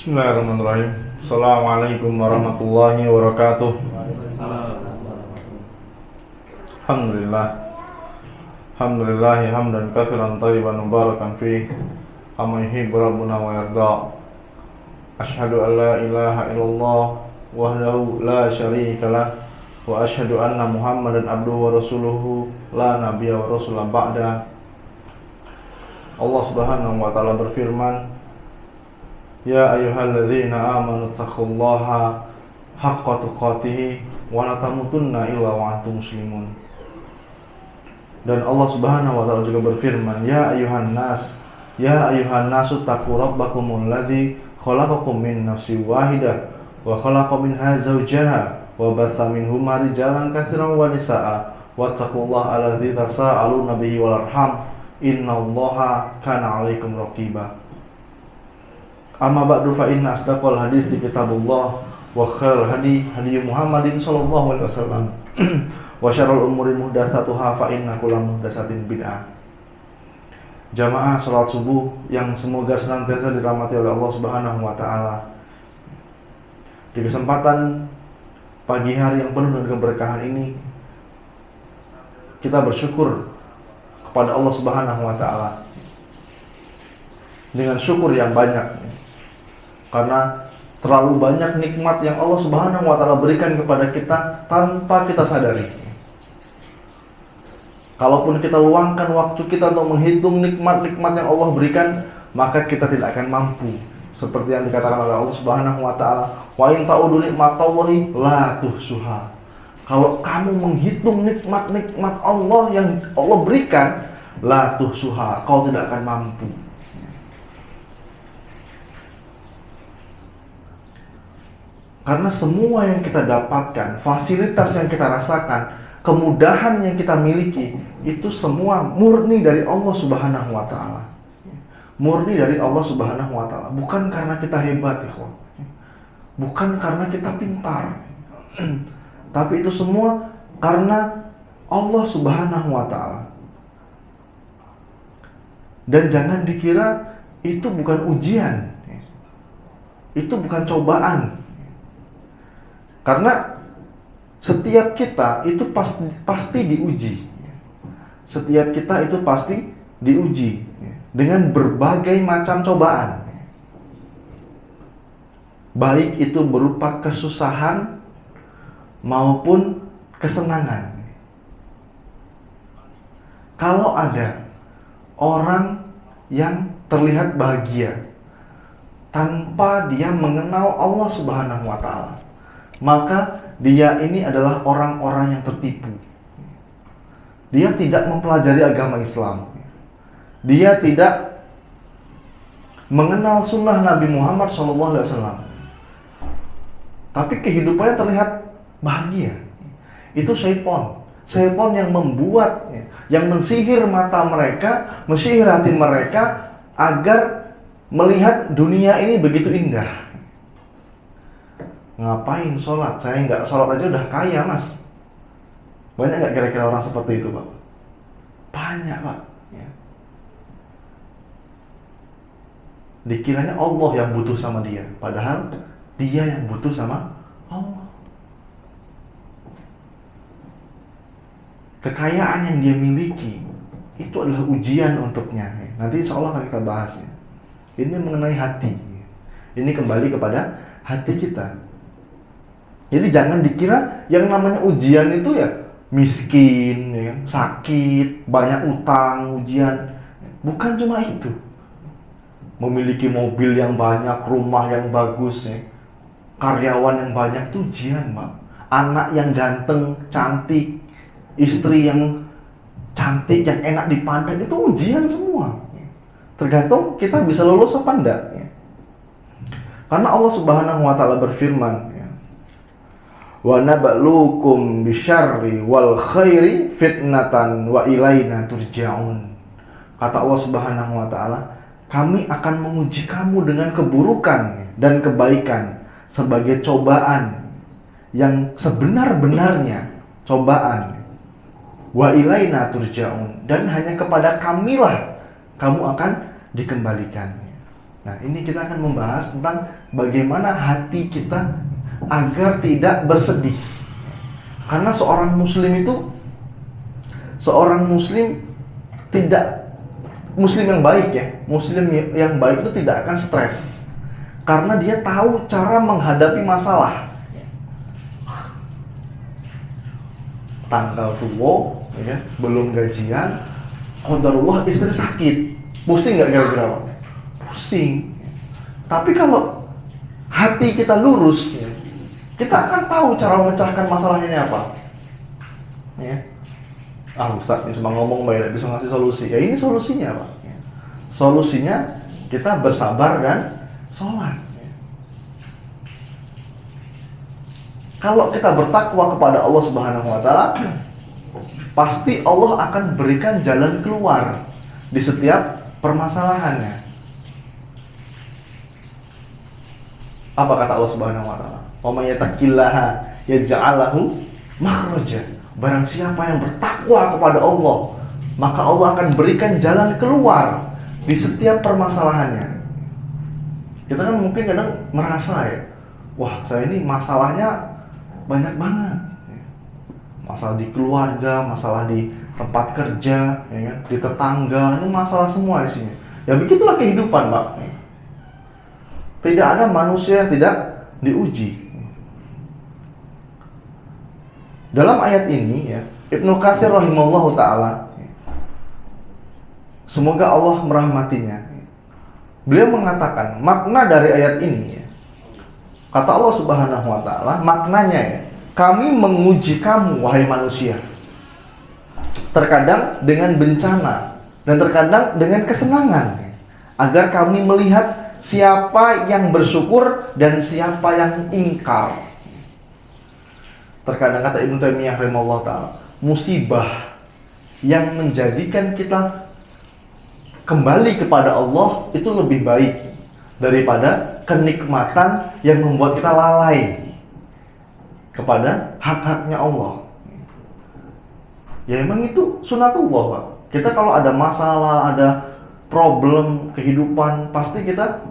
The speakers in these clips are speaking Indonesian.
Bismillahirrahmanirrahim. Assalamualaikum warahmatullahi wabarakatuh. Alhamdulillah. Alhamdulillahi hamdan katsiran thayyiban mubarakan fi kama yuhibbu rabbuna wa yarda. Asyhadu an la ilaha illallah wahdahu la syarika lah wa asyhadu anna Muhammadan abduhu wa rasuluhu la nabiyya wa rasula ba'da. Allah Subhanahu wa taala berfirman, Ya ayyuhalladzina amanu taqullaha haqqa tuqatih wa la tamutunna illa wa antum muslimun. Dan Allah Subhanahu wa taala juga berfirman, Ya ayyuhan nasu taqu rabbakumul ladzi khalaqakum min nafsin wahidah wa khalaqa minha zawjaha wa batha minhuma rijalan katsiran wa nisaa'a wattaqullaha alladzi tasaaluna bihi wal arham innallaha kana 'alaikum raqiba. Amma ba'du fa inna asdaqal hadithi kitabullah wa khairal hadi Muhammadin sallallahu alaihi wasallam wa syarrul umuri muhdatsatuha fa inna kulla muhdatsatin bid'ah. Jamaah salat subuh yang semoga senantiasa dirahmati oleh Allah Subhanahu wa taala. Di kesempatan pagi hari yang penuh dengan keberkahan ini, kita bersyukur kepada Allah Subhanahu wa taala dengan syukur yang banyak. Karena terlalu banyak nikmat yang Allah Subhanahu wa taala berikan kepada kita tanpa kita sadari. Kalaupun kita luangkan waktu kita untuk menghitung nikmat-nikmat yang Allah berikan, maka kita tidak akan mampu. Seperti yang dikatakan oleh Allah Subhanahu wa taala, "Wa in ta'udu nikmatallahi la tuhsuha." Kalau kamu menghitung nikmat-nikmat Allah yang Allah berikan, la tuhsuha, kau tidak akan mampu. Karena semua yang kita dapatkan, fasilitas yang kita rasakan, kemudahan yang kita miliki, itu semua murni dari Allah Subhanahu wa taala. Murni dari Allah Subhanahu wa taala, bukan karena kita hebat, ikhwan. Bukan karena kita pintar. Tapi itu semua karena Allah Subhanahu wa taala. Dan jangan dikira itu bukan ujian. Itu bukan cobaan. Karena setiap kita itu pasti diuji. Setiap kita itu pasti diuji dengan berbagai macam cobaan. Baik itu berupa kesusahan maupun kesenangan. Kalau ada orang yang terlihat bahagia tanpa dia mengenal Allah Subhanahu wa taala, maka dia ini adalah orang-orang yang tertipu. Dia tidak mempelajari agama Islam. Dia tidak mengenal sunnah Nabi Muhammad SAW. Tapi kehidupannya terlihat bahagia. Itu syaitan. Syaitan yang membuat, yang mensihir mata mereka, mensihir hati mereka agar melihat dunia ini begitu indah. Ngapain sholat? Saya nggak sholat aja udah kaya, mas. Banyak nggak kira-kira orang seperti itu, Pak? Banyak, Pak. Ya. Dikiranya Allah yang butuh sama dia, padahal dia yang butuh sama Allah. Kekayaan yang dia miliki itu adalah ujian untuknya. Nanti insya Allah akan kita bahas. Ini mengenai hati. Ini kembali kepada hati kita. Jadi jangan dikira yang namanya ujian itu ya miskin, ya kan? Sakit, banyak utang, ujian. Bukan cuma itu. Memiliki mobil yang banyak, rumah yang bagus, ya. Karyawan yang banyak itu ujian, Pak. Anak yang ganteng, cantik, istri yang cantik, yang enak dipandang, itu ujian semua. Tergantung kita bisa lulus apa enggak. Ya. Karena Allah Subhanahu wa taala berfirman, wa nabluukum bisyarri wal khairi fitnatan wa ilaina turja'un. Kata Allah Subhanahu wa taala, kami akan menguji kamu dengan keburukan dan kebaikan sebagai cobaan yang sebenar-benarnya cobaan. Wa ilaina turja'un, dan hanya kepada kamilah kamu akan dikembalikan. Nah, ini kita akan membahas tentang bagaimana hati kita agar tidak bersedih. Karena seorang muslim yang baik ya, muslim yang baik itu tidak akan stres. Karena dia tahu cara menghadapi masalah. Tanggal tua, ya, belum gajian, qadarullah istri sakit. Pusing nggak kira-kira Pak? Pusing. Tapi kalau hati kita lurus, ya, kita akan tahu cara memecahkan masalahnya ini apa. Ya. Ustaz, ini cuma ngomong baik, bisa ngasih solusi. Ya ini solusinya Pak. Ya. Solusinya kita bersabar dan sholat. Ya. Kalau kita bertakwa kepada Allah Subhanahu wa Ta'ala, pasti Allah akan berikan jalan keluar di setiap permasalahannya. Apa kata Allah Subhanahu wa Ta'ala? "Wa may yattaqillaha yaj'al lahu makhraja." Barang siapa yang bertakwa kepada Allah, maka Allah akan berikan jalan keluar di setiap permasalahannya. Kita kan mungkin kadang merasa ya, wah saya ini masalahnya banyak banget. Masalah di keluarga, masalah di tempat kerja, ya kan? Di tetangga, ini masalah semua isinya. Ya begitulah kehidupan Pak. Tidak ada manusia yang tidak diuji. Dalam ayat ini ya, Ibnu Katsir rahimahullahu ta'ala, semoga Allah merahmatinya, beliau mengatakan makna dari ayat ini ya, kata Allah Subhanahu wa Ta'ala, maknanya ya, kami menguji kamu wahai manusia, terkadang dengan bencana dan terkadang dengan kesenangan, agar kami melihat siapa yang bersyukur dan siapa yang ingkar. Terkadang kata Ibnu Taimiyah rahimahullah ta'ala, musibah yang menjadikan kita kembali kepada Allah itu lebih baik daripada kenikmatan yang membuat kita lalai kepada hak-haknya Allah. Ya emang itu sunatullah Pak. Kita kalau ada masalah, ada problem kehidupan, pasti kita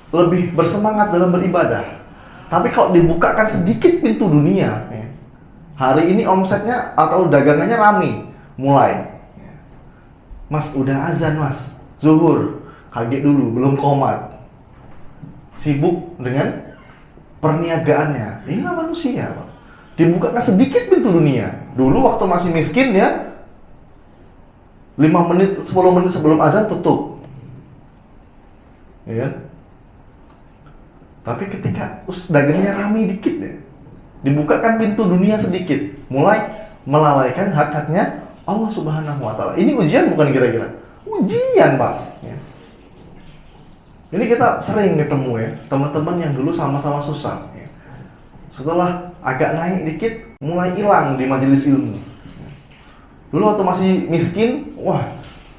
lebih bersemangat dalam beribadah. Tapi kalau dibukakan sedikit pintu dunia, ya, hari ini omsetnya atau dagangannya rame, mulai, Mas udah azan Mas, zuhur, kaget dulu, belum qomat, sibuk dengan perniagaannya. Ini nggak manusia Pak. Dibukakan sedikit pintu dunia. Dulu waktu masih miskin ya, 5 menit, 10 menit sebelum azan tutup, ya. Tapi ketika dagangnya rame dikit ya, dibukakan pintu dunia sedikit, mulai melalaikan hak-haknya Allah Subhanahu wa Ta'ala. Ini ujian bukan kira-kira? Ujian Pak ya. Ini kita sering ketemu ya, teman-teman yang dulu sama-sama susah ya. Setelah agak naik dikit, mulai hilang di majelis ilmu. Dulu waktu masih miskin, wah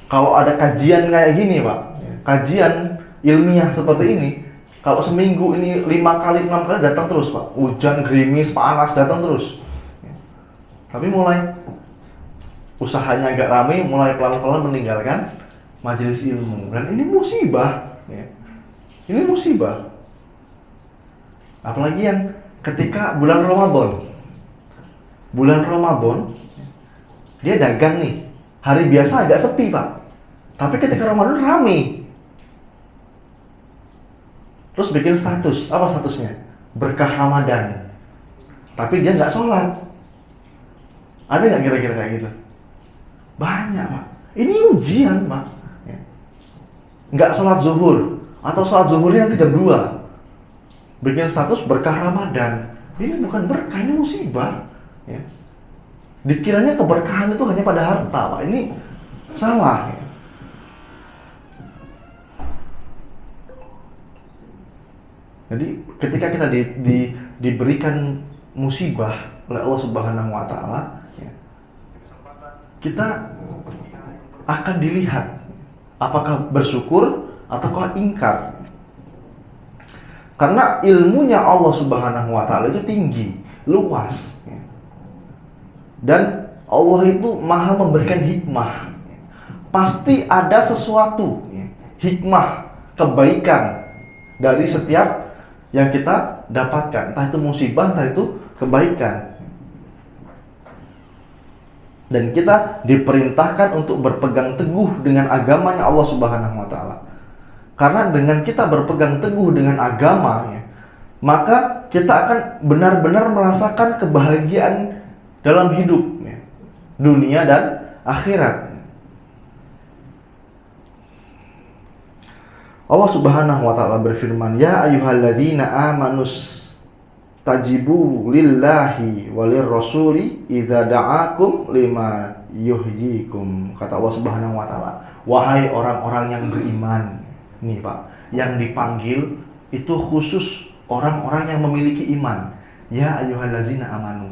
kalau ada kajian kayak gini Pak, kajian ilmiah seperti ini, kalau seminggu ini 5 kali, 6 kali datang terus Pak. Hujan, gerimis, panas, datang terus. Tapi mulai usahanya agak ramai, mulai pelan-pelan meninggalkan majelis ilmu. Dan ini musibah ya. Ini musibah. Apalagi yang ketika bulan Ramadan. Bulan Ramadan, dia dagang nih. Hari biasa agak sepi Pak. Tapi ketika Ramadan ramai. Terus bikin status, apa statusnya? Berkah Ramadan. Tapi dia nggak sholat. Ada nggak kira-kira kayak gitu? Banyak Pak. Ini ujian Pak. Nggak sholat zuhur, atau sholat zuhurnya nanti jam 2. Bikin status berkah Ramadan. Ini bukan berkah, ini musibah. Ya. Dikiranya keberkahan itu hanya pada harta Pak. Ini salah. Ya. Jadi ketika kita diberikan musibah oleh Allah Subhanahu wa Ta'ala, ya, kita akan dilihat apakah bersyukur ataukah ingkar. Karena ilmunya Allah Subhanahu wa Ta'ala itu tinggi, luas, ya. Dan Allah itu maha memberikan hikmah. Pasti ada sesuatu, ya, hikmah, kebaikan dari setiap yang kita dapatkan, entah itu musibah, entah itu kebaikan. Dan kita diperintahkan untuk berpegang teguh dengan agamanya Allah Subhanahu wa taala. Karena dengan kita berpegang teguh dengan agama, ya, maka kita akan benar-benar merasakan kebahagiaan dalam hidup, ya, dunia dan akhirat. Allah Subhanahu wa taala berfirman, "Ya ayyuhalladzina amanus tajibu lillahi walir rasuli idza da'akum lima yuhyikum." Kata Allah Subhanahu wa taala, wahai orang-orang yang beriman. Nih Pak, yang dipanggil itu khusus orang-orang yang memiliki iman. Ya ayyuhallazina amanu.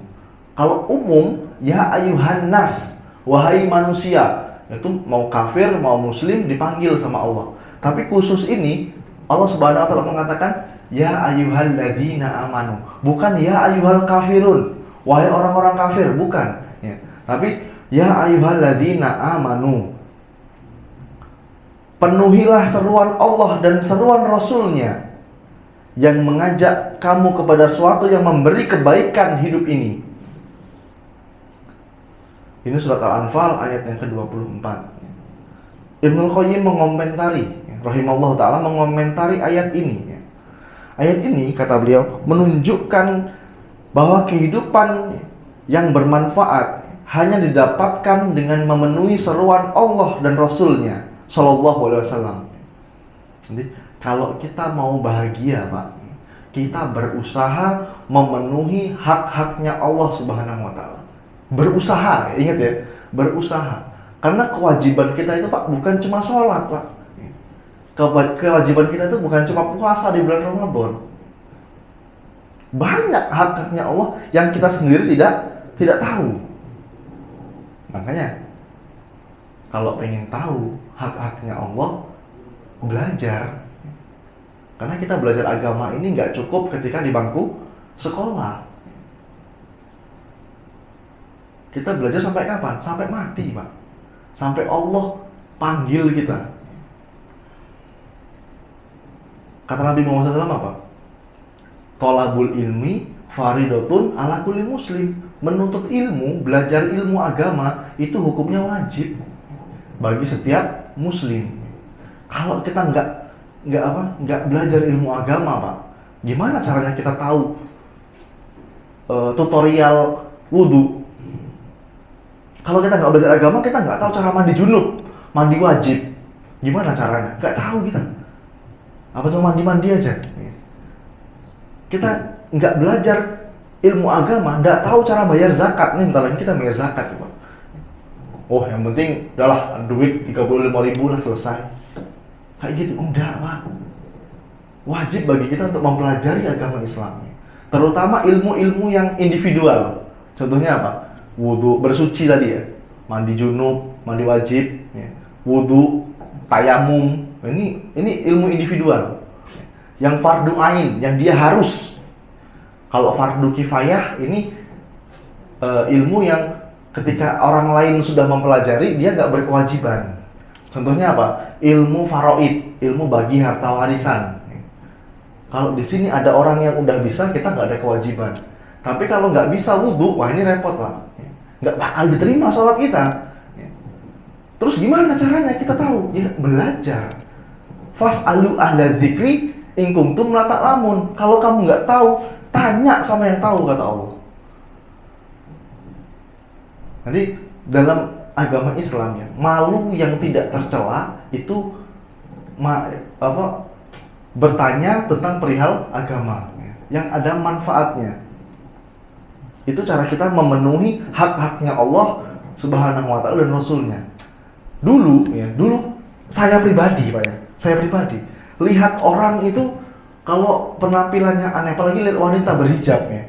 Kalau umum, ya ayyuhan nas, wahai manusia. Itu mau kafir, mau muslim dipanggil sama Allah. Tapi khusus ini Allah Subhanahu wa taala mengatakan ya ayyuhalladzina amanu, bukan ya ayyuhal kafirun, wahai orang-orang kafir, bukan, ya. Tapi ya ayyuhalladzina amanu. Penuhilah seruan Allah dan seruan Rasul-Nya yang mengajak kamu kepada sesuatu yang memberi kebaikan hidup ini. Ini surat Al-Anfal ayat yang ke-24. Ibnul Qayyim mengomentari, rahimahullah ta'ala, mengomentari ayat ini. Ayat ini, kata beliau, menunjukkan bahwa kehidupan yang bermanfaat hanya didapatkan dengan memenuhi seruan Allah dan Rasul-Nya Shallallahu Alaihi Wasallam. Jadi, kalau kita mau bahagia, Pak, kita berusaha memenuhi hak-haknya Allah Subhanahu wa taala. Berusaha, ingat ya, berusaha. Karena kewajiban kita itu, Pak, bukan cuma sholat, Pak. Kewajiban kita itu bukan cuma puasa di bulan Ramadan. Banyak hak-haknya Allah yang kita sendiri tidak tahu. Makanya kalau pengen tahu hak-haknya Allah, belajar. Karena kita belajar agama ini nggak cukup ketika di bangku sekolah. Kita belajar sampai kapan? Sampai mati, Pak. Sampai Allah panggil kita. Kata Nabi Muhammad SAW apa? Thalabul ilmi faridatun ala kulli muslim. Menuntut ilmu, belajar ilmu agama itu hukumnya wajib bagi setiap muslim. Kalau kita nggak belajar ilmu agama, Pak, gimana caranya kita tahu tutorial wudhu? Kalau kita nggak belajar agama, kita nggak tahu cara mandi junub, mandi wajib. Gimana caranya? Nggak tahu kita. Apa cuma mandi-mandi aja? Kita nggak belajar ilmu agama, nggak tahu cara bayar zakat. Nih, bentar lagi kita bayar zakat, Pak. Oh, yang penting udahlah duit 35.000 lah, selesai. Kayak gitu, enggak, Pak. Wajib bagi kita untuk mempelajari agama Islam. Terutama ilmu-ilmu yang individual. Contohnya apa? Wudhu, bersuci tadi ya. Mandi junub, mandi wajib, ya. Wudhu, tayamum. Ini ilmu individual. Yang fardu ain, yang dia harus. Kalau fardu kifayah, ini ilmu yang ketika orang lain sudah mempelajari, dia nggak berkewajiban. Contohnya apa? Ilmu faraid, ilmu bagi harta warisan. Kalau di sini ada orang yang udah bisa, kita nggak ada kewajiban. Tapi kalau nggak bisa wudhu, wah ini repot, Pak. Nggak bakal diterima sholat kita. Terus gimana caranya kita tahu? Ya belajar. Fas'alu ahla dzikri in kuntum la ta'lamun. Kalau kamu nggak tahu, tanya sama yang tahu, kata Allah. Jadi dalam agama Islam ya, malu yang tidak tercela itu bertanya tentang perihal agama ya, yang ada manfaatnya. Itu cara kita memenuhi hak-haknya Allah Subhanahu wa taala dan Rasulnya. Dulu saya pribadi, Pak ya. Saya pribadi lihat orang itu kalau penampilannya aneh, apalagi lihat wanita berhijab ya.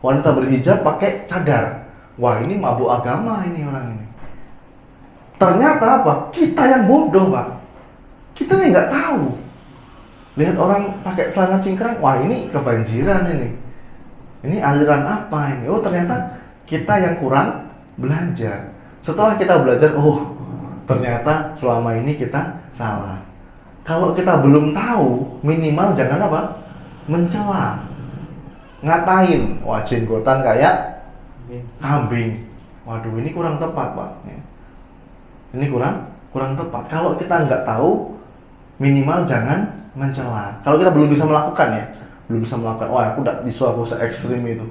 Wanita berhijab pakai cadar. Wah, ini mabuk agama ini orang ini. Ternyata apa? Kita yang bodoh, Pak. Kita yang nggak tahu. Lihat orang pakai celana cingkrang, wah ini kebanjiran ini. Ini aliran apa ini? Oh, ternyata kita yang kurang belajar. Setelah kita belajar, oh ternyata selama ini kita salah. Kalau kita belum tahu, minimal jangan apa? Mencela. Ngatain, wah jenggotan kayak kambing. Waduh, ini kurang tepat, Pak. Ini kurang tepat. Kalau kita nggak tahu, minimal jangan mencela. Kalau kita belum bisa melakukan ya, belum bisa melakukan. Wah, aku udah disuruh se-ekstrim itu.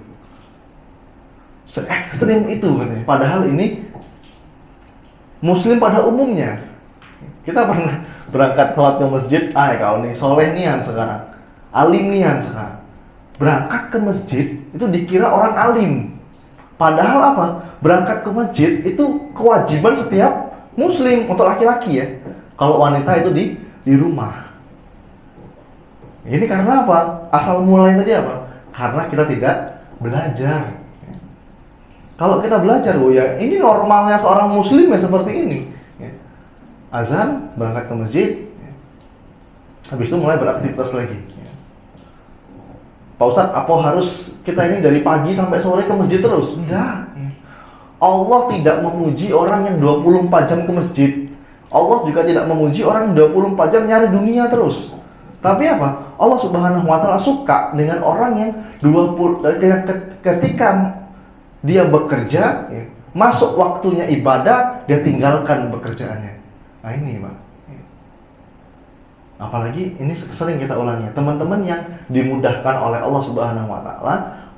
Se-ekstrim itu katanya. Padahal ini Muslim pada umumnya. Kita pernah berangkat sholat ke masjid, kau nih soleh nian sekarang, alim nian sekarang. Berangkat ke masjid itu dikira orang alim. Padahal apa? Berangkat ke masjid itu kewajiban setiap Muslim untuk laki-laki ya. Kalau wanita itu di rumah. Ini karena apa? Asal mulai tadi apa? Karena kita tidak belajar. Kalau kita belajar, oh ya ini normalnya seorang Muslim ya seperti ini. Azan, berangkat ke masjid, habis itu mulai beraktivitas lagi. Pak Ustadz, apa harus kita ini dari pagi sampai sore ke masjid terus? Enggak. Allah tidak memuji orang yang 24 jam ke masjid. Allah juga tidak memuji orang yang 24 jam nyari dunia terus. Tapi apa? Allah Subhanahu wa Ta'ala suka dengan orang yang ketika dia bekerja, masuk waktunya ibadah, dia tinggalkan pekerjaannya. Nah ini Pak. Apalagi ini sering kita ulangi, teman-teman yang dimudahkan oleh Allah Subhanahu wa Ta'ala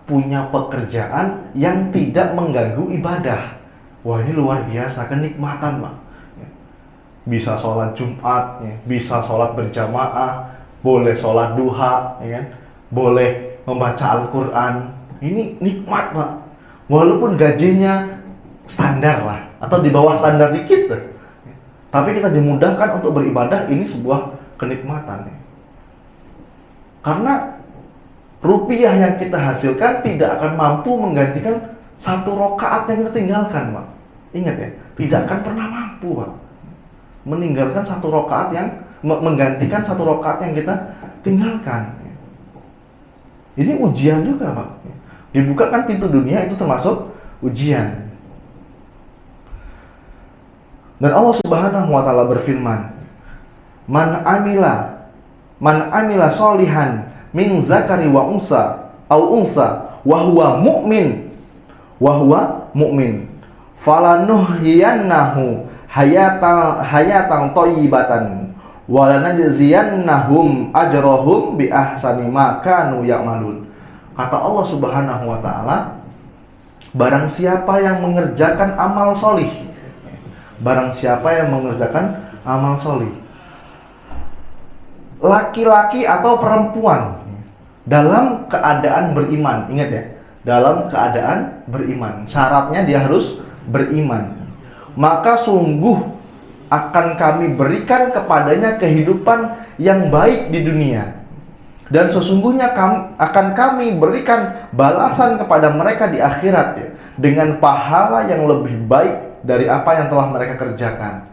punya pekerjaan yang tidak mengganggu ibadah. Wah, ini luar biasa, kenikmatan Pak. Bisa sholat Jumat, bisa sholat berjamaah, boleh sholat duha, ya kan? Boleh membaca Al-Quran. Ini nikmat Pak. Walaupun gajinya standar lah, atau di bawah standar dikit lah. Tapi kita dimudahkan untuk beribadah, ini sebuah kenikmatan. Karena rupiah yang kita hasilkan tidak akan mampu menggantikan satu rakaat yang kita tinggalkan, Pak. Ingat ya, tidak akan pernah mampu, Pak. Meninggalkan satu rakaat yang menggantikan satu rakaat yang kita tinggalkan. Ini ujian juga, Pak. Dibukakan pintu dunia itu termasuk ujian. Dan Allah Subhanahu wa Ta'ala berfirman, Man amila solihan min zakari wa unsa au unsa wa huwa mu'min falanuhyiyannahu hayatan thayyibatan wa lanajziyannahum ajrahum bi ahsani ma kanu ya'malun. Kata Allah Subhanahu wa Ta'ala, barang siapa yang mengerjakan amal solih, barang siapa yang mengerjakan amal solih, laki-laki atau perempuan, dalam keadaan beriman. Ingat ya, dalam keadaan beriman. Syaratnya dia harus beriman. Maka sungguh akan kami berikan kepadanya kehidupan yang baik di dunia. Dan sesungguhnya akan kami berikan balasan kepada mereka di akhirat ya, dengan pahala yang lebih baik dari apa yang telah mereka kerjakan.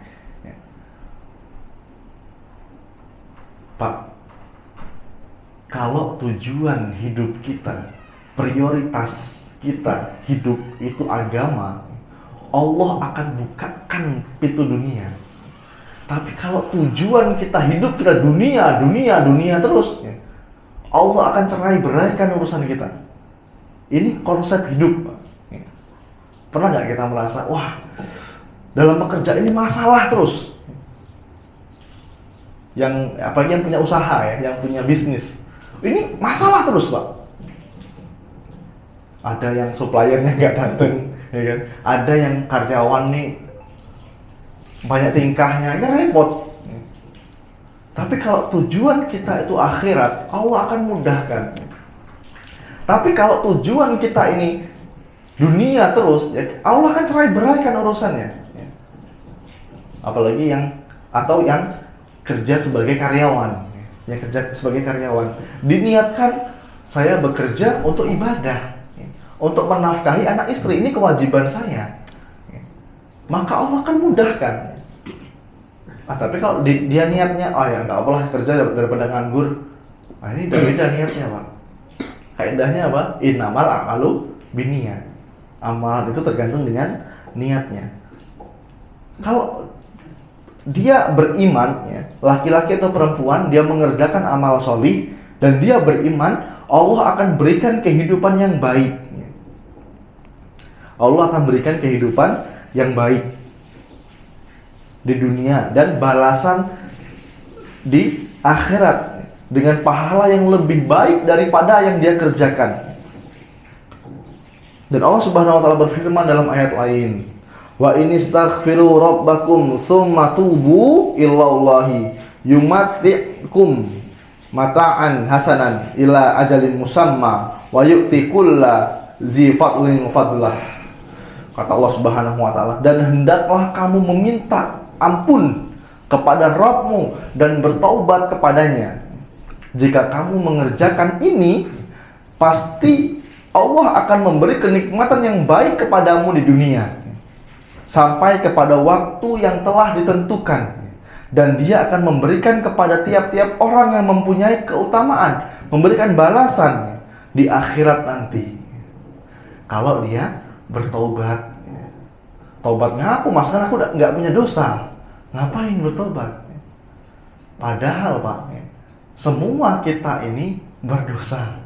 Pak, kalau tujuan hidup kita, prioritas kita hidup itu agama, Allah akan bukakan pintu dunia. Tapi kalau tujuan kita hidup kita dunia terus, Allah akan cerai beraikan urusan kita. Ini konsep hidup, Pak. Pernah nggak kita merasa, wah, dalam pekerjaan ini masalah terus? Yang apalagi yang punya usaha ya, yang punya bisnis, ini masalah terus, Pak. Ada yang suppliernya nggak datang, ya kan? Ada yang karyawan nih banyak tingkahnya, ya repot. Tapi kalau tujuan kita itu akhirat, Allah akan mudahkan. Tapi kalau tujuan kita ini dunia terus, ya, Allah akan cerai beraikan urusannya. Apalagi yang kerja sebagai karyawan, diniatkan saya bekerja untuk ibadah, untuk menafkahi anak istri, ini kewajiban saya. Maka Allah akan mudahkan. Tapi kalau dia niatnya, oh ya nggak apalah kerja daripada nganggur, ini beda niatnya, Pak. Kaidahnya apa? Innamal a'malu binniyat. Amalan itu tergantung dengan niatnya. Kalau dia beriman, ya, laki-laki atau perempuan, dia mengerjakan amal solih dan dia beriman, Allah akan berikan kehidupan yang baik. Ya. Allah akan berikan kehidupan yang baik di dunia dan balasan di akhirat dengan pahala yang lebih baik daripada yang dia kerjakan. Dan Allah Subhanahu wa taala berfirman dalam ayat lain, wa inistaghfiru rabbakum tsumma tubu ilallahi yumatti'kum mata'an hasanan ila ajalin musamma wa yu'ti kulla dzi fadlin fadlah. Kata Allah Subhanahu wa taala, dan hendaklah kamu meminta ampun kepada Rabbmu dan bertaubat kepadanya. Jika kamu mengerjakan ini, pasti Allah akan memberi kenikmatan yang baik kepadamu di dunia sampai kepada waktu yang telah ditentukan, dan dia akan memberikan kepada tiap-tiap orang yang mempunyai keutamaan, memberikan balasan di akhirat nanti kalau dia bertobat. Tobatnya aku, mas, kan aku nggak punya dosa, ngapain bertobat? Padahal Pak, semua kita ini berdosa.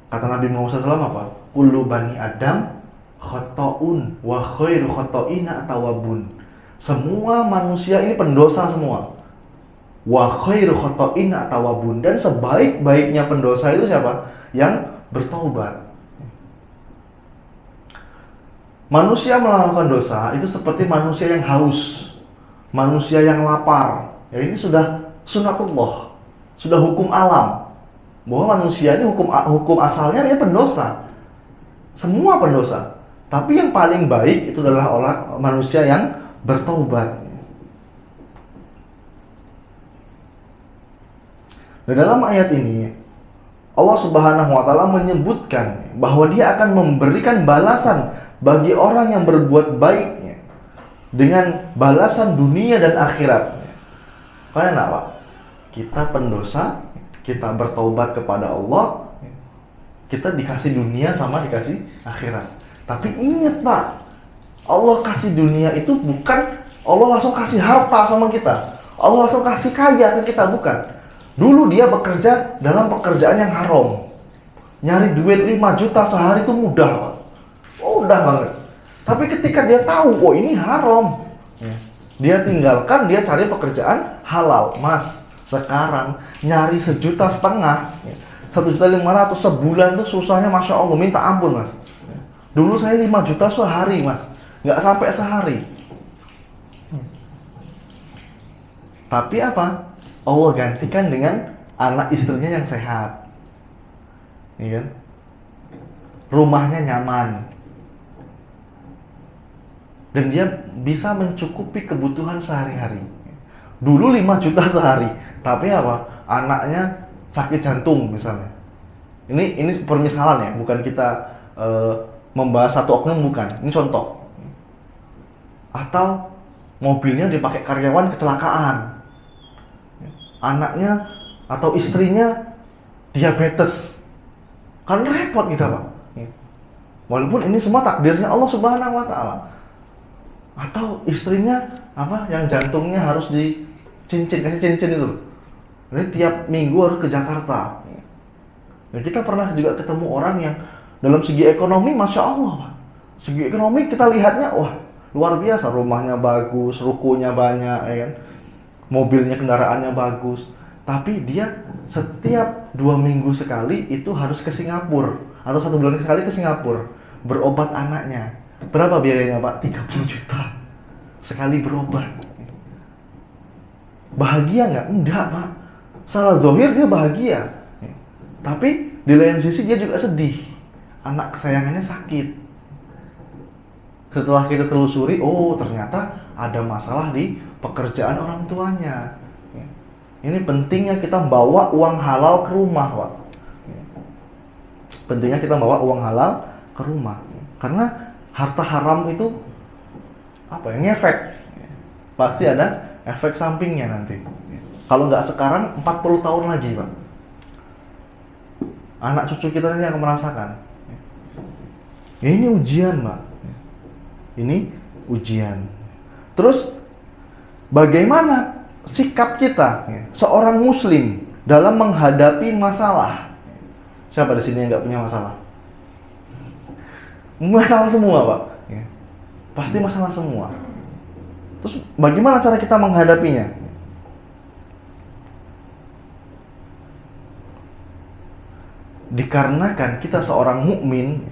Kata Nabi Muhammad SAW apa? Kullu bani Adam khata'un wa khairu khata'ina tawabun. Semua manusia ini pendosa semua. Wa khairu khata'ina tawabun. Dan sebaik-baiknya pendosa itu siapa? Yang bertaubat. Manusia melakukan dosa itu seperti manusia yang haus, manusia yang lapar. Ya, ini sudah sunatullah, sudah hukum alam. Bahwa manusia ini hukum asalnya dia pendosa. Semua pendosa. Tapi yang paling baik itu adalah manusia yang bertaubat. Dan dalam ayat ini Allah Subhanahu wa taala menyebutkan bahwa dia akan memberikan balasan bagi orang yang berbuat baiknya dengan balasan dunia dan akhirat. Karena apa? Kita pendosa, kita bertaubat kepada Allah, kita dikasih dunia sama dikasih akhirat. Tapi ingat Pak, Allah kasih dunia itu bukan Allah langsung kasih harta sama kita, Allah langsung kasih kaya ke kita, bukan. Dulu dia bekerja dalam pekerjaan yang haram, nyari duit 5 juta sehari itu mudah Pak, mudah banget. Tapi ketika dia tahu, oh ini haram, dia tinggalkan, dia cari pekerjaan halal. Mas, sekarang nyari 1,5 juta, 1,5 juta sebulan itu susahnya Masya Allah, minta ampun Mas. Dulu saya 5 juta sehari Mas, nggak sampai sehari. Tapi apa? Allah gantikan dengan anak istrinya yang sehat, iya kan? Rumahnya nyaman, dan dia bisa mencukupi kebutuhan sehari-hari. Dulu 5 juta sehari, tapi apa? Anaknya sakit jantung misalnya. Ini permisalan ya, bukan kita membahas satu oknum, bukan. Ini contoh. Atau mobilnya dipakai karyawan kecelakaan, anaknya atau istrinya diabetes, kan repot kita Pak. Walaupun ini semua takdirnya Allah Subhanahu wa taala. Atau istrinya apa, yang jantungnya harus dicincin, kasih cincin itu. Ini tiap minggu harus ke Jakarta. Dan kita pernah juga ketemu orang yang dalam segi ekonomi Masya Allah Pak. Segi ekonomi kita lihatnya wah luar biasa, rumahnya bagus, rukonya banyak, ya kan? Mobilnya, kendaraannya bagus. Tapi dia setiap 2 minggu sekali itu harus ke Singapura, atau 1 bulan sekali ke Singapura berobat anaknya. Berapa biayanya Pak? 30 juta sekali berobat. Bahagia nggak? Enggak Pak. Salah zahir dia bahagia, tapi di lain sisi dia juga sedih. Anak kesayangannya sakit. Setelah kita telusuri, oh ternyata ada masalah di pekerjaan orang tuanya. Ini pentingnya kita bawa uang halal ke rumah Pak. Pentingnya kita bawa uang halal ke rumah. Karena harta haram itu apa ya, ngefek. Pasti ada efek sampingnya nanti. Kalau nggak sekarang, 40 tahun lagi Pak, anak cucu kita ini akan merasakan. Ini ujian Pak. Ini ujian. Terus bagaimana sikap kita seorang muslim dalam menghadapi masalah? Siapa di sini yang nggak punya masalah? Masalah semua, Pak. Pasti masalah semua. Terus bagaimana cara kita menghadapinya? Dikarenakan kita seorang mukmin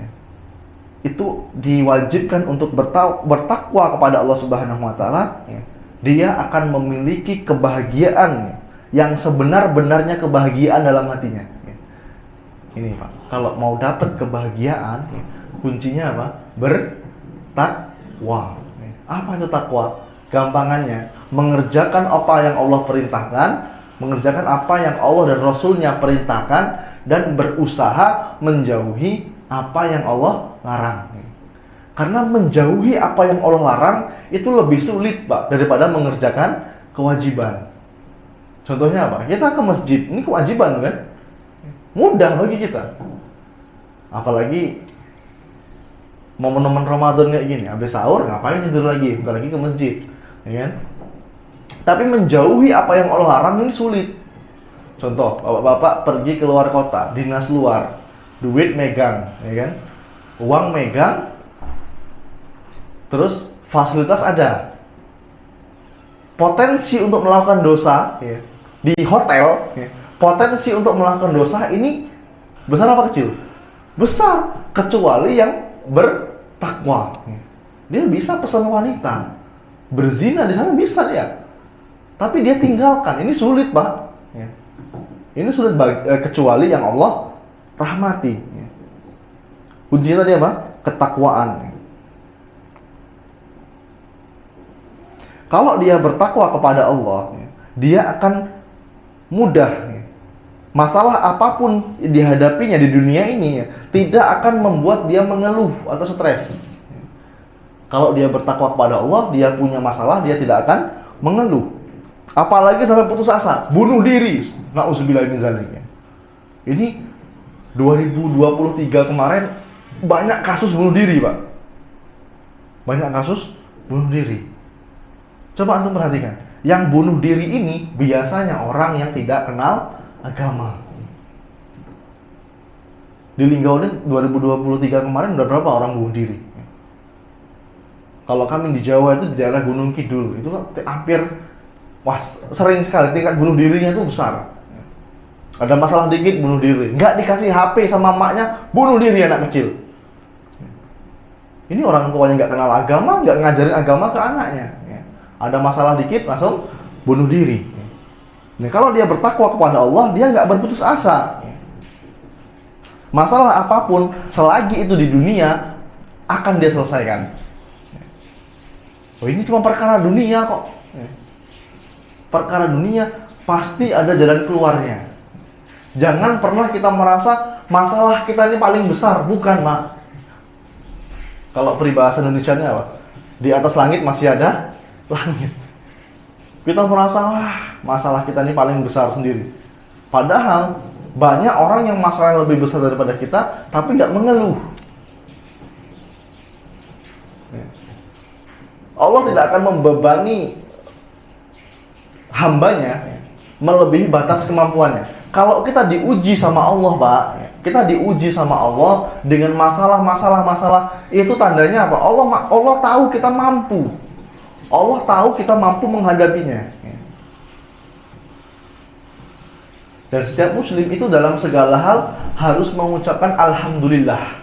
itu diwajibkan untuk bertakwa kepada Allah Subhanahu wa taala, dia akan memiliki kebahagiaan yang sebenar-benarnya kebahagiaan dalam hatinya. Ini, Pak, kalau mau dapat kebahagiaan, kuncinya apa? Bertakwa. Apa itu takwa? Gampangannya, mengerjakan apa yang Allah perintahkan, mengerjakan apa yang Allah dan Rasulnya perintahkan, dan berusaha menjauhi apa yang Allah larang. Karena menjauhi apa yang Allah larang itu lebih sulit, Pak, daripada mengerjakan kewajiban. Contohnya apa? Kita ke masjid, ini kewajiban kan? Mudah bagi kita. Apalagi momen-momen Ramadan kayak gini, habis sahur ngapain tidur lagi? Bukan lagi ke masjid, ya kan? Tapi menjauhi apa yang Allah larang ini sulit. Contoh, bapak-bapak pergi keluar kota, dinas luar, duit megang, ya kan? Uang megang, terus fasilitas ada. Potensi untuk melakukan dosa di hotel, potensi untuk melakukan dosa ini besar apa kecil? Besar, kecuali yang bertakwa. Dia bisa pesan wanita, berzina di sana bisa dia. Tapi dia tinggalkan, ini sulit, Pak. Ini sulit kecuali yang Allah rahmati. Kuncinya tadi apa? Ketakwaan. Kalau dia bertakwa kepada Allah, dia akan mudah. Masalah apapun dihadapinya di dunia ini tidak akan membuat dia mengeluh atau stres. Kalau dia bertakwa kepada Allah, dia punya masalah, dia tidak akan mengeluh. Apalagi sampai putus asa, bunuh diri. Na'udzubillah min dzalik. Ini 2023 kemarin banyak kasus bunuh diri, Pak. Banyak kasus bunuh diri. Coba antum perhatikan, yang bunuh diri ini biasanya orang yang tidak kenal agama. Di Linggaunin 2023 kemarin udah berapa orang bunuh diri? Kalau kami di Jawa itu di daerah Gunung Kidul, itu kan hampir sering sekali tingkat bunuh dirinya itu besar. Ada masalah dikit bunuh diri, nggak dikasih HP sama emaknya bunuh diri anak kecil. Ini orang tuanya nggak kenal agama, nggak ngajarin agama ke anaknya. Ada masalah dikit langsung bunuh diri. Nah, kalau dia bertakwa kepada Allah, dia nggak berputus asa. Masalah apapun selagi itu di dunia akan dia selesaikan. Oh, ini cuma perkara dunia kok. Perkara dunia pasti ada jalan keluarnya. Jangan pernah kita merasa masalah kita ini paling besar, bukan, Mak. Kalau peribahasa Indonesianya apa? Di atas langit masih ada langit. Kita merasa masalah kita ini paling besar sendiri. Padahal banyak orang yang masalah yang lebih besar daripada kita, tapi nggak mengeluh. Allah tidak akan membebani hambanya melebihi batas kemampuannya. Kalau kita diuji sama Allah, Pak, kita diuji sama Allah dengan masalah, itu tandanya apa? Allah tahu kita mampu. Allah tahu kita mampu menghadapinya. Dan setiap muslim itu dalam segala hal harus mengucapkan alhamdulillah.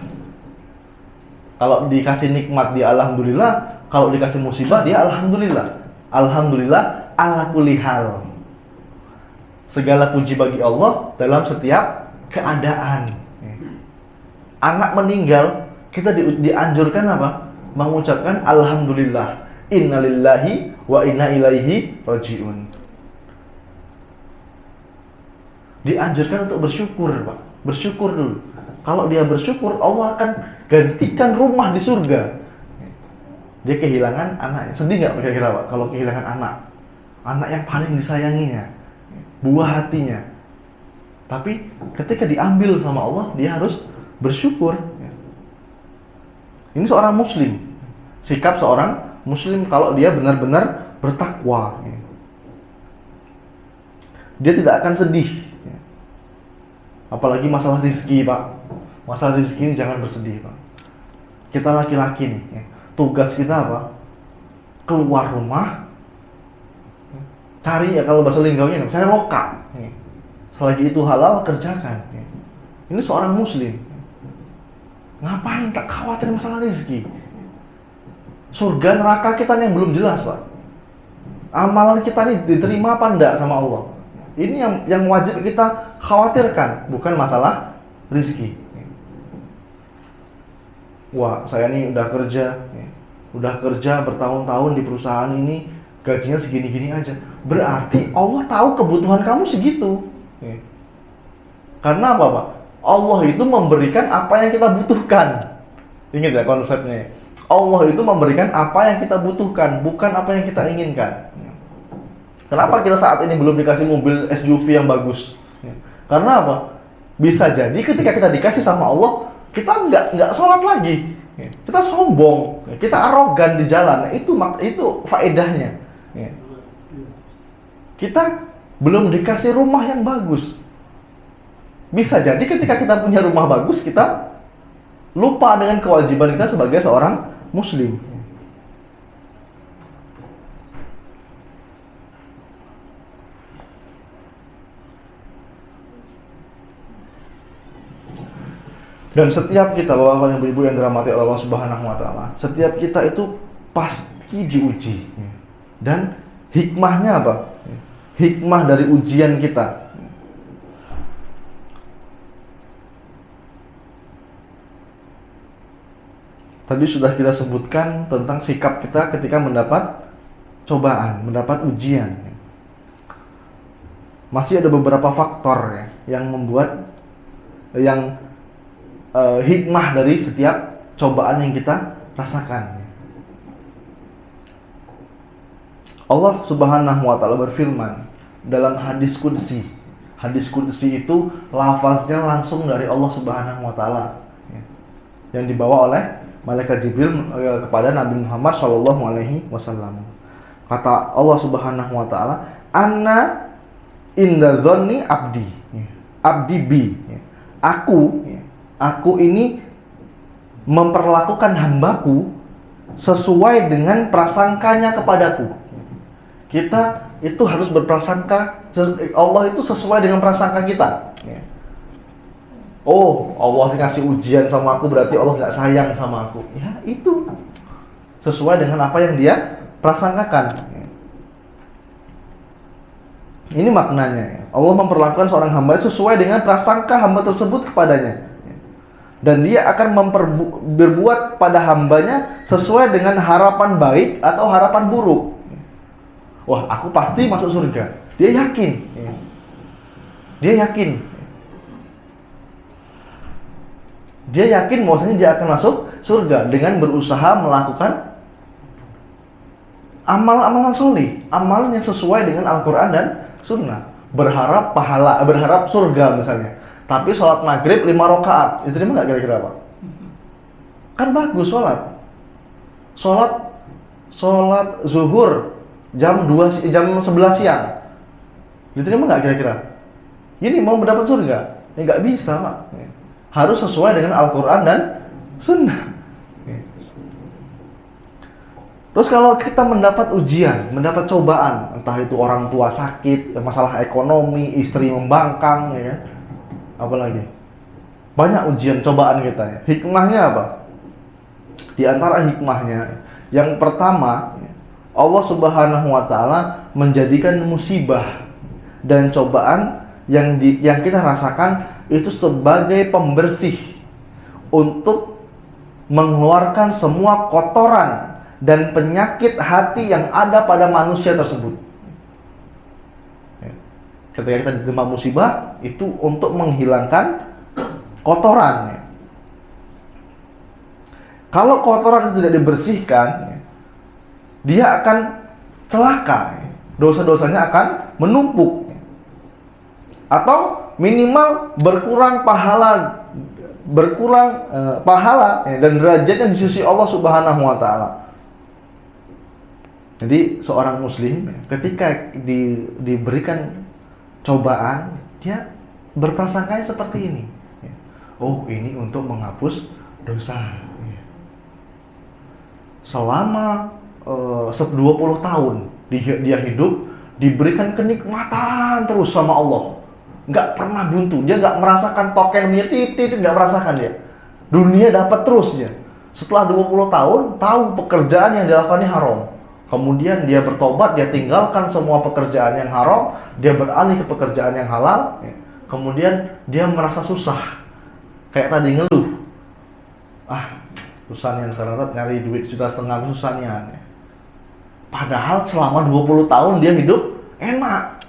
Kalau dikasih nikmat dia alhamdulillah, kalau dikasih musibah dia alhamdulillah. Alhamdulillah ala kulli hal. Segala puji bagi Allah dalam setiap keadaan. Anak meninggal, kita dianjurkan apa? Mengucapkan alhamdulillah. Innalillahi wa inna ilaihi rajiun. Dianjurkan untuk bersyukur, Pak. Bersyukur dulu. Kalau dia bersyukur, Allah akan gantikan rumah di surga. Dia kehilangan anaknya. Sedih nggak kira-kira, Pak, kalau kehilangan anak? Anak yang paling disayanginya, buah hatinya. Tapi ketika diambil sama Allah, dia harus bersyukur. Ini seorang muslim. Sikap seorang Muslim kalau dia benar-benar bertakwa. Dia tidak akan sedih. Apalagi masalah rezeki, Pak. Masalah rezeki ini jangan bersedih, Pak. Kita laki-laki nih, tugas kita apa? Keluar rumah, cari, ya kalau bahasa linggaunya, cari loka. Selagi itu halal, kerjakan. Ini seorang muslim. Ngapain tak khawatir masalah rezeki? Surga neraka kita yang belum jelas, Pak. Amalan kita nih diterima apa enggak sama Allah? Ini yang wajib kita khawatirkan, bukan masalah rezeki. Wah, saya nih udah kerja bertahun-tahun di perusahaan ini, gajinya segini-gini aja. Berarti Allah tahu kebutuhan kamu segitu. Karena apa, Pak? Allah itu memberikan apa yang kita butuhkan. Ingat ya konsepnya. Allah itu memberikan apa yang kita butuhkan, bukan apa yang kita inginkan. Kenapa kita saat ini belum dikasih mobil SUV yang bagus? Karena apa? Bisa jadi ketika kita dikasih sama Allah, kita nggak sholat lagi. Kita sombong, kita arogan di jalan. Itu faedahnya. Kita belum dikasih rumah yang bagus. Bisa jadi ketika kita punya rumah bagus, kita lupa dengan kewajiban kita sebagai seorang muslim. Dan setiap kita, bapak-bapak dan ibu-ibu yang dirahmati Allah Subhanahu wa taala, setiap kita itu pasti diuji. Dan hikmahnya apa? Hikmah dari ujian kita. Tadi sudah kita sebutkan tentang sikap kita ketika mendapat cobaan, mendapat ujian. Masih ada beberapa faktor yang membuat hikmah dari setiap cobaan yang kita rasakan. Allah Subhanahu wa taala berfirman dalam hadis qudsi. Hadis qudsi itu lafaznya langsung dari Allah Subhanahu wa taala, yang dibawa oleh malaikat Jibril kepada Nabi Muhammad sallallahu alaihi wasallam. Kata Allah Subhanahu wa taala, "Anna inda dzanni abdi." Abdi bi. Aku ini memperlakukan hambaku sesuai dengan prasangkanya kepadaku. Kita itu harus berprasangka, Allah itu sesuai dengan prasangka kita. Oh, Allah dikasih ujian sama aku, berarti Allah nggak sayang sama aku. Ya, itu sesuai dengan apa yang dia prasangkakan. Ini maknanya. Allah memperlakukan seorang hamba sesuai dengan prasangka hamba tersebut kepadanya. Dan dia akan berbuat pada hambanya sesuai dengan harapan baik atau harapan buruk. Wah, aku pasti masuk surga. Dia yakin. Dia yakin bahwasanya dia akan masuk surga dengan berusaha melakukan amalan-amalan solih, amalan yang sesuai dengan Al-Quran dan Sunnah. Berharap pahala, berharap surga misalnya. Tapi sholat maghrib 5 rakaat, diterima nggak kira-kira, Pak? Kan bagus sholat. Sholat zuhur jam 11 siang, diterima nggak kira-kira? Ini mau mendapat surga? Ya nggak bisa, Pak. Harus sesuai dengan Al-Quran dan Sunnah. Terus kalau kita mendapat ujian, mendapat cobaan, entah itu orang tua sakit, masalah ekonomi, istri membangkang, ya kan? Apalagi banyak ujian cobaan kita ya. Hikmahnya apa? Di antara hikmahnya, yang pertama, Allah Subhanahu wa taala menjadikan musibah dan cobaan yang kita rasakan itu sebagai pembersih untuk mengeluarkan semua kotoran dan penyakit hati yang ada pada manusia tersebut. Ketika kita diterima musibah, itu untuk menghilangkan kotoran. Kalau kotoran itu tidak dibersihkan, dia akan celaka. Dosa-dosanya akan menumpuk. Atau minimal berkurang pahala dan derajatnya di sisi Allah Subhanahu wa taala. Jadi seorang muslim ketika diberikan cobaan, dia berprasangkanya seperti ini. Oh, ini untuk menghapus dosa. Selama 20 tahun dia hidup, diberikan kenikmatan terus sama Allah. Nggak pernah buntu, dia nggak merasakan token titit, nggak merasakan dia. Dunia dapat terus dia. Setelah 20 tahun, tahu pekerjaan yang dilakukannya haram. Kemudian dia bertobat, dia tinggalkan semua pekerjaan yang haram, dia beralih ke pekerjaan yang halal. Kemudian dia merasa susah, kayak tadi ngeluh. Susah nih sekarang nyari duit 1,5 juta susah nih. Padahal selama 20 tahun dia hidup enak.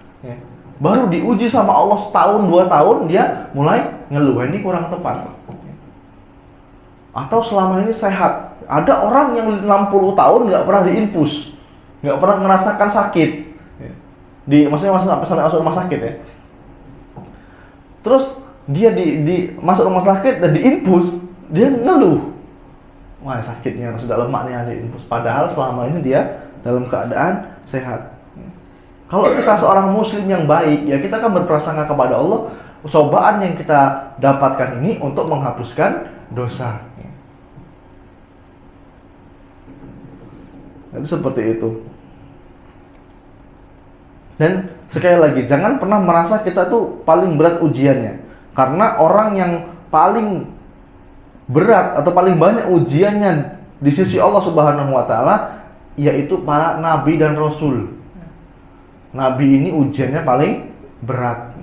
Baru diuji sama Allah setahun 2 tahun dia mulai ngeluh, ini kurang tepat. Atau selama ini sehat. Ada orang yang 60 tahun nggak pernah diinfus, nggak pernah merasakan sakit. Maksudnya sampai masuk rumah sakit ya. Terus dia masuk rumah sakit dan diinfus, dia ngeluh. Wah, sakitnya sudah lemak nih diinfus. Padahal selama ini dia dalam keadaan sehat. Kalau kita seorang muslim yang baik, ya kita akan berprasangka kepada Allah, cobaan yang kita dapatkan ini untuk menghapuskan dosa. Jadi seperti itu. Dan sekali lagi, jangan pernah merasa kita tuh paling berat ujiannya. Karena orang yang paling berat atau paling banyak ujiannya di sisi Allah Subhanahu wa taala yaitu para nabi dan rasul. Nabi ini ujiannya paling berat.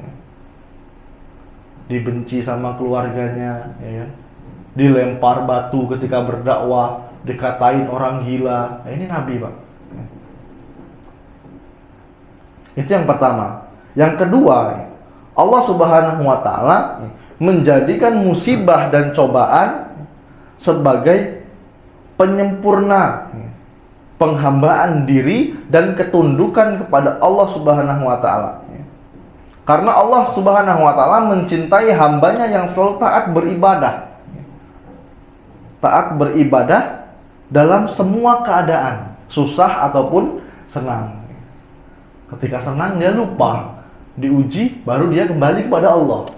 Dibenci sama keluarganya, ya. Dilempar batu ketika berdakwah, dikatain orang gila. Ini nabi, Pak. Itu yang pertama. Yang kedua, Allah Subhanahu wa taala menjadikan musibah dan cobaan sebagai penyempurna penghambaan diri dan ketundukan kepada Allah Subhanahu wa taala. Karena Allah Subhanahu wa taala mencintai hambanya yang selalu taat beribadah. Taat beribadah dalam semua keadaan, susah ataupun senang. Ketika senang dia lupa, diuji baru dia kembali kepada Allah.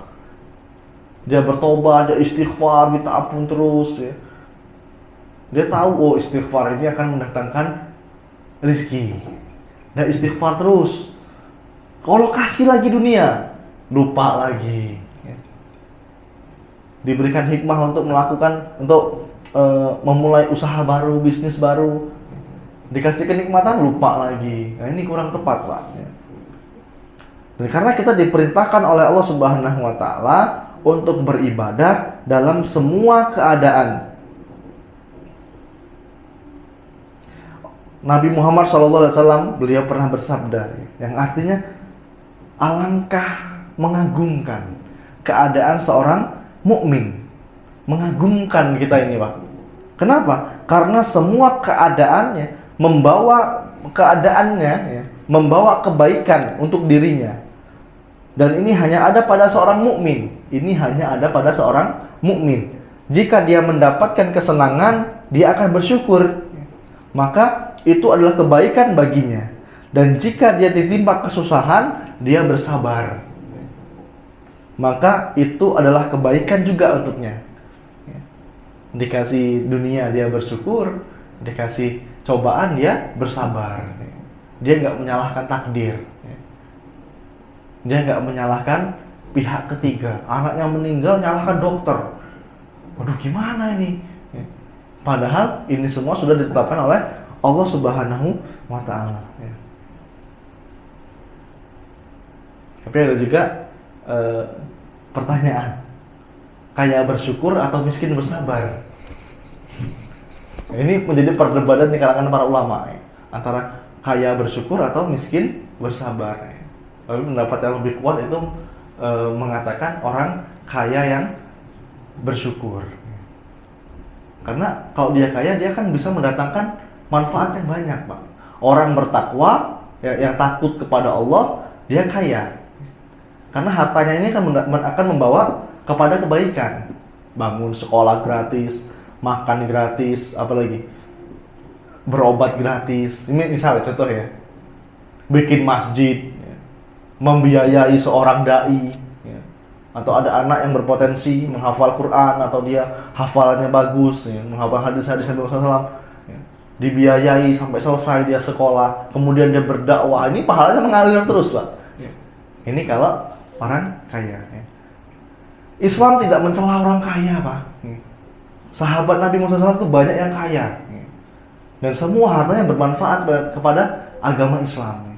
Dia bertobat, dia istighfar, minta ampun terus ya. Dia tahu, oh istighfar ini akan mendatangkan rezeki. Dan istighfar terus. Kalau kasih lagi dunia, lupa lagi. Diberikan hikmah untuk memulai usaha baru, bisnis baru. Dikasih kenikmatan, lupa lagi. Nah, ini kurang tepat, Pak. Dan karena kita diperintahkan oleh Allah Subhanahu wa taala untuk beribadah dalam semua keadaan. Nabi Muhammad SAW beliau pernah bersabda yang artinya alangkah mengagumkan keadaan seorang mukmin. Mengagumkan kita ini, Pak. Kenapa? Karena semua keadaannya membawa kebaikan untuk dirinya. Dan ini hanya ada pada seorang mukmin. Ini hanya ada pada seorang mukmin. Jika dia mendapatkan kesenangan, dia akan bersyukur. Maka itu adalah kebaikan baginya. Dan jika dia ditimpa kesusahan, dia bersabar. Maka itu adalah kebaikan juga untuknya. Dikasih dunia dia bersyukur, dikasih cobaan dia bersabar. Dia nggak menyalahkan takdir. Dia nggak menyalahkan pihak ketiga. Anaknya meninggal nyalahkan dokter. Waduh, gimana ini? Padahal ini semua sudah ditetapkan oleh Allah Subhanahu wa taala. Tapi ada juga pertanyaan, kaya bersyukur atau miskin bersabar? Ini menjadi perdebatan di kalangan para ulama antara kaya bersyukur atau miskin bersabar. Tapi pendapat yang lebih kuat itu mengatakan orang kaya yang bersyukur. Karena kalau dia kaya, dia kan bisa mendatangkan manfaat yang banyak, Pak. Orang bertakwa yang takut kepada Allah, dia kaya. Karena hartanya ini akan membawa kepada kebaikan. Bangun sekolah gratis, makan gratis, apalagi berobat gratis. Ini misalnya contoh ya, bikin masjid, ya, membiayai seorang dai, ya. Atau ada anak yang berpotensi menghafal Quran atau dia hafalannya bagus, ya, menghafal hadis-hadis Nabi Muhammad SAW, ya. Dibiayai sampai selesai dia sekolah, kemudian dia berdakwah, ini pahalanya mengalir terus lah. Ya. Ini kalau orang kaya. Ya. Islam tidak mencela orang kaya, Pak. Ya. Sahabat Nabi Muhammad SAW itu banyak yang kaya. Ya. Dan semua hartanya bermanfaat kepada agama Islam.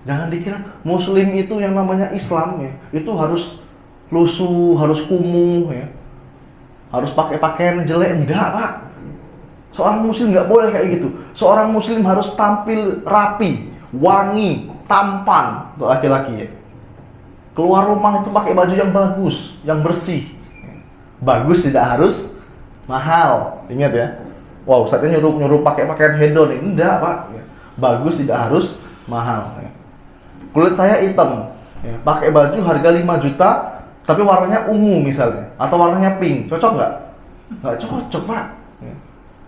Jangan dikira Muslim itu yang namanya Islam ya, itu harus lusuh, harus kumuh ya, harus pakai pakaian jelek. Enggak, Pak. Seorang Muslim nggak boleh kayak gitu. Seorang Muslim harus tampil rapi, wangi, tampan untuk laki-laki ya. Keluar rumah itu pakai baju yang bagus, yang bersih. Bagus tidak harus mahal. Ingat ya. Wow, Ustaznya nyuruh pakai pakaian hedon. Enggak, Pak. Bagus tidak harus mahal. Kulit saya hitam, pakai baju harga 5 juta, tapi warnanya ungu misalnya, atau warnanya pink, cocok nggak? Nggak cocok, Pak.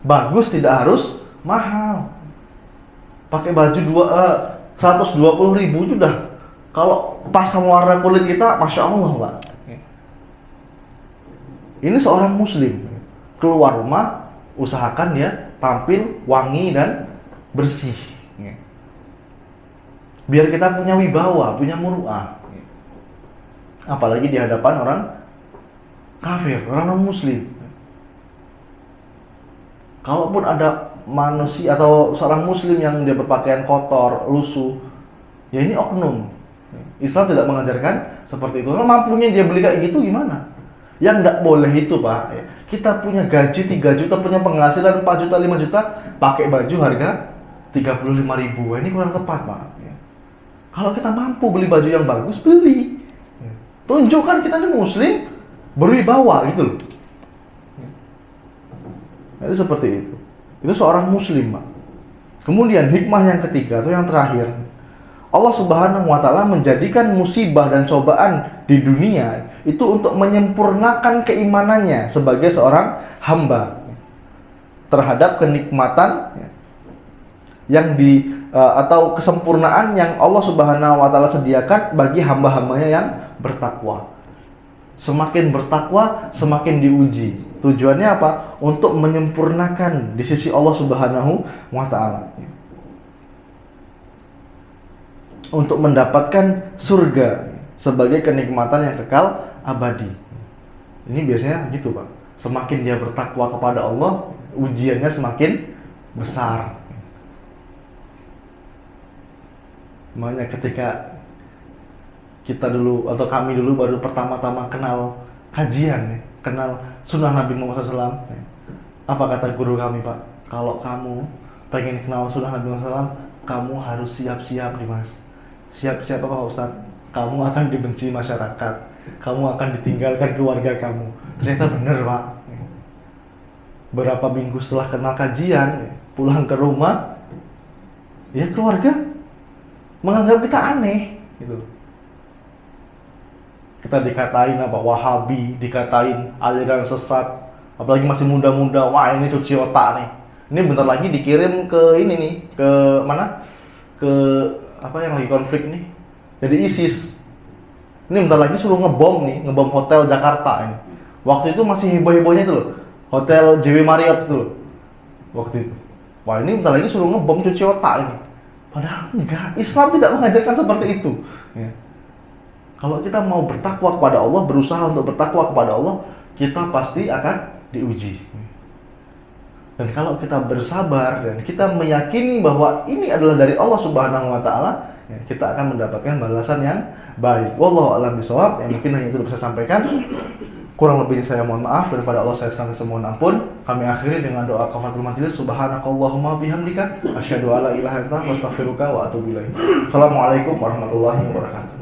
Bagus tidak harus mahal. Pakai baju 120.000 itu udah, kalau pas sama warna kulit kita, Masya Allah, Pak. Ini seorang Muslim, keluar rumah, usahakan dia tampil wangi dan bersih. Biar kita punya wibawa, punya muru'ah. Apalagi di hadapan orang kafir, orang non-muslim. Kalaupun ada manusia atau seorang muslim yang dia berpakaian kotor, lusuh, ya ini oknum. Islam tidak mengajarkan seperti itu. Kalau mampunya dia beli kayak gitu gimana? Yang tidak boleh itu, Pak. Kita punya gaji 3 juta, punya penghasilan 4 juta, 5 juta, pakai baju harga 35.000. Ini kurang tepat, Pak. Kalau kita mampu beli baju yang bagus, beli. Tunjukkan kita ini muslim, berwibawa gitu loh. Jadi seperti itu. Itu seorang muslim, Pak. Kemudian hikmah yang ketiga atau yang terakhir, Allah Subhanahu wa taala menjadikan musibah dan cobaan di dunia itu untuk menyempurnakan keimanannya sebagai seorang hamba terhadap kenikmatan yang atau kesempurnaan yang Allah Subhanahu wa taala sediakan bagi hamba-hambanya yang bertakwa. Semakin bertakwa, semakin diuji. Tujuannya apa? Untuk menyempurnakan di sisi Allah Subhanahu wa taala. Untuk mendapatkan surga sebagai kenikmatan yang kekal abadi. Ini biasanya gitu, Pak. Semakin dia bertakwa kepada Allah, ujiannya semakin besar. Makanya ketika kita dulu atau kami dulu baru pertama-tama kenal kajian, kenal sunnah Nabi Muhammad SAW, apa kata guru kami, Pak? Kalau kamu pengen kenal sunnah Nabi Muhammad SAW, kamu harus siap-siap, Dimas. Siap-siap apa, Pak Ustaz? Kamu akan dibenci masyarakat, kamu akan ditinggalkan keluarga kamu. Ternyata benar, Pak. Berapa minggu setelah kenal kajian, pulang ke rumah, ya keluarga menganggap kita aneh gitu. Kita dikatain apa, Wahabi, dikatain aliran sesat, apalagi masih muda-muda, wah ini cuci otak nih. Ini bentar lagi dikirim ke ini nih, ke mana? Ke apa yang lagi konflik nih? Jadi ISIS. Ini bentar lagi suruh ngebom nih, ngebom hotel Jakarta ini. Waktu itu masih heboh-hebohnya itu loh, hotel JW Marriott itu loh. Waktu itu. Wah ini bentar lagi suruh ngebom cuci otak ini. Padahal enggak, Islam tidak mengajarkan seperti itu. Ya. Kalau kita mau bertakwa kepada Allah, berusaha untuk bertakwa kepada Allah, kita pasti akan diuji. Dan kalau kita bersabar dan kita meyakini bahwa ini adalah dari Allah Subhanahu wa taala, ya, kita akan mendapatkan balasan yang baik. Wallahu a'lam bishawab. Yang mungkin hanya itu bisa saya sampaikan. Kurang lebihnya saya mohon maaf, daripada Allah saya sangat mohon ampun. Kami akhiri dengan doa kafaratul majelis. Subhanakallahumma bihamdika asyhadu alla ilaha illa anta astaghfiruka wa atubu ilaik. Assalamualaikum warahmatullahi wabarakatuh.